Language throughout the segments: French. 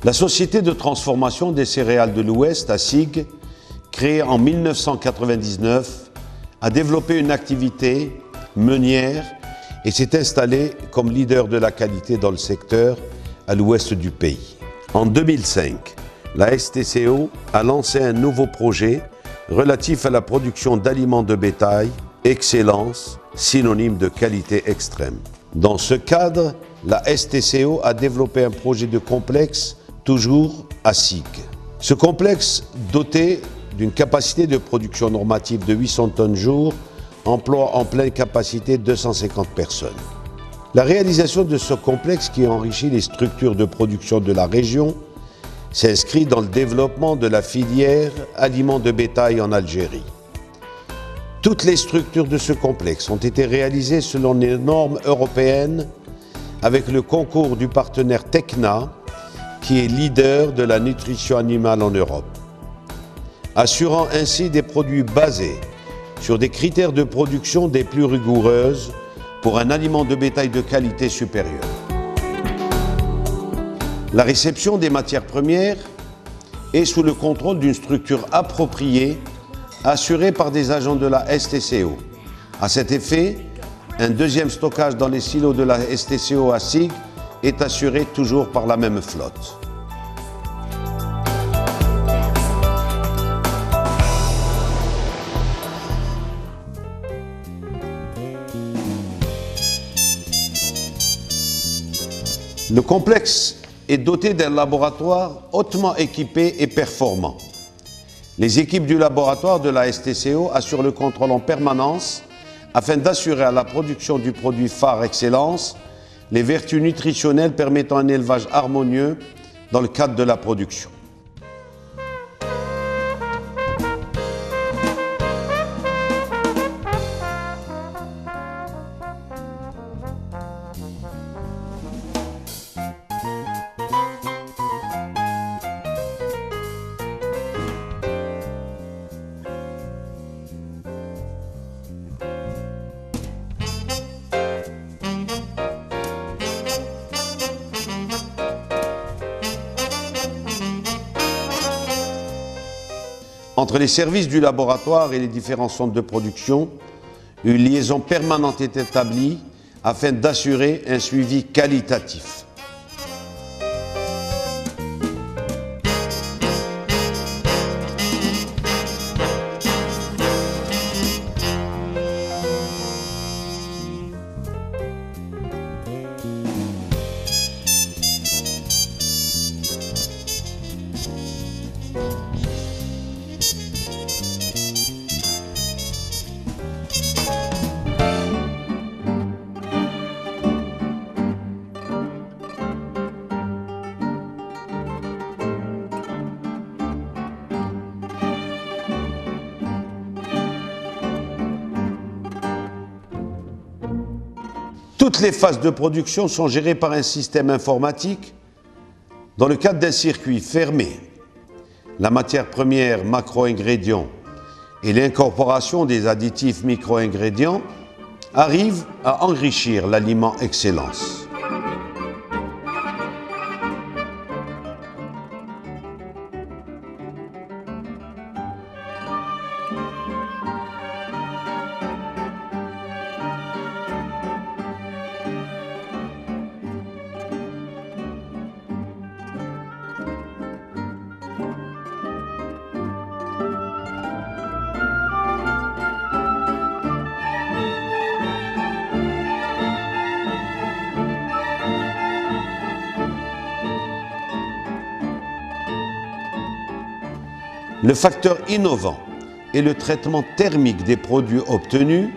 La société de transformation des céréales de l'Ouest, ASIG, créée en 1999, a développé une activité meunière et s'est installée comme leader de la qualité dans le secteur à l'ouest du pays. En 2005, la STCO a lancé un nouveau projet relatif à la production d'aliments de bétail, excellence, synonyme de qualité extrême. Dans ce cadre, la STCO a développé un projet de complexe, toujours ASIG. Ce complexe, doté d'une capacité de production normative de 800 tonnes jour, emploie en pleine capacité 250 personnes. La réalisation de ce complexe qui enrichit les structures de production de la région s'inscrit dans le développement de la filière aliments de bétail en Algérie. Toutes les structures de ce complexe ont été réalisées selon les normes européennes avec le concours du partenaire Tecna, qui est leader de la nutrition animale en Europe, assurant ainsi des produits basés sur des critères de production des plus rigoureuses pour un aliment de bétail de qualité supérieure. La réception des matières premières est sous le contrôle d'une structure appropriée assurée par des agents de la STCO. À cet effet, un deuxième stockage dans les silos de la STCO à SIG est assuré toujours par la même flotte. Le complexe est doté d'un laboratoire hautement équipé et performant. Les équipes du laboratoire de la STCO assurent le contrôle en permanence afin d'assurer à la production du produit phare excellence les vertus nutritionnelles permettant un élevage harmonieux dans le cadre de la production. Entre les services du laboratoire et les différents centres de production, une liaison permanente est établie afin d'assurer un suivi qualitatif. Toutes les phases de production sont gérées par un système informatique dans le cadre d'un circuit fermé. La matière première macro-ingrédients et l'incorporation des additifs micro-ingrédients arrivent à enrichir l'aliment excellence. Le facteur innovant est le traitement thermique des produits obtenus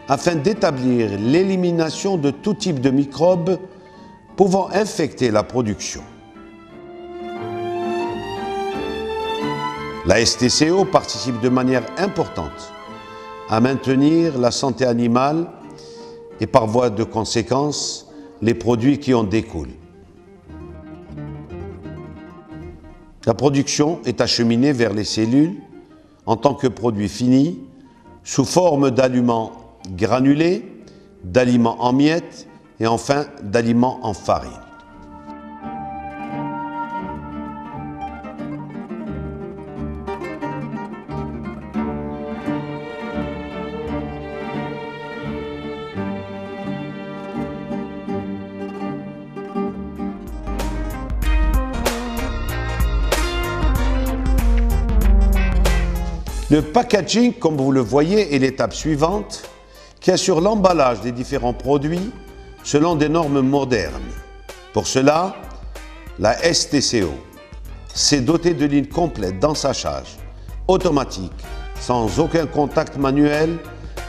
afin d'établir l'élimination de tout type de microbes pouvant infecter la production. La STCO participe de manière importante à maintenir la santé animale et par voie de conséquence les produits qui en découlent. La production est acheminée vers les cellules en tant que produit fini, sous forme d'aliments granulés, d'aliments en miettes et enfin d'aliments en farine. Le packaging, comme vous le voyez, est l'étape suivante qui assure l'emballage des différents produits selon des normes modernes. Pour cela, la STCO s'est dotée de lignes complètes d'ensachage automatique, sans aucun contact manuel,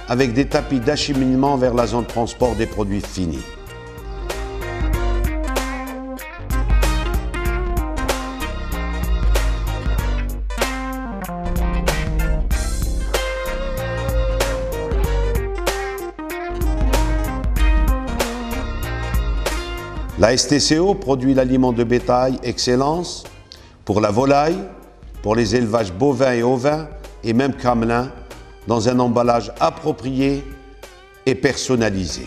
avec des tapis d'acheminement vers la zone de transport des produits finis. La STCO produit l'aliment de bétail Excellence pour la volaille, pour les élevages bovins et ovins et même camelins dans un emballage approprié et personnalisé.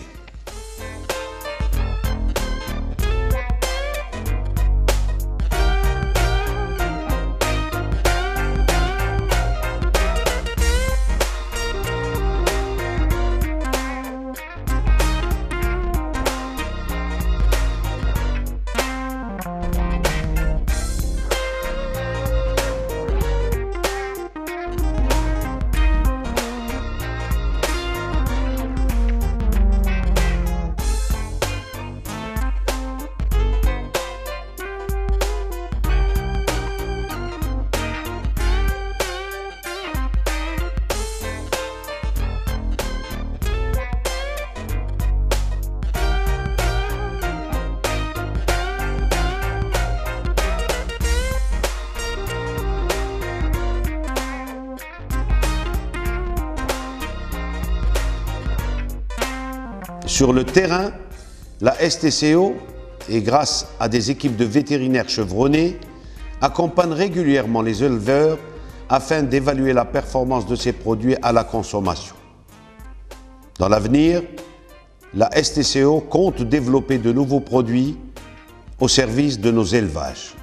Sur le terrain, la STCO, et grâce à des équipes de vétérinaires chevronnés, accompagne régulièrement les éleveurs afin d'évaluer la performance de ces produits à la consommation. Dans l'avenir, la STCO compte développer de nouveaux produits au service de nos élevages.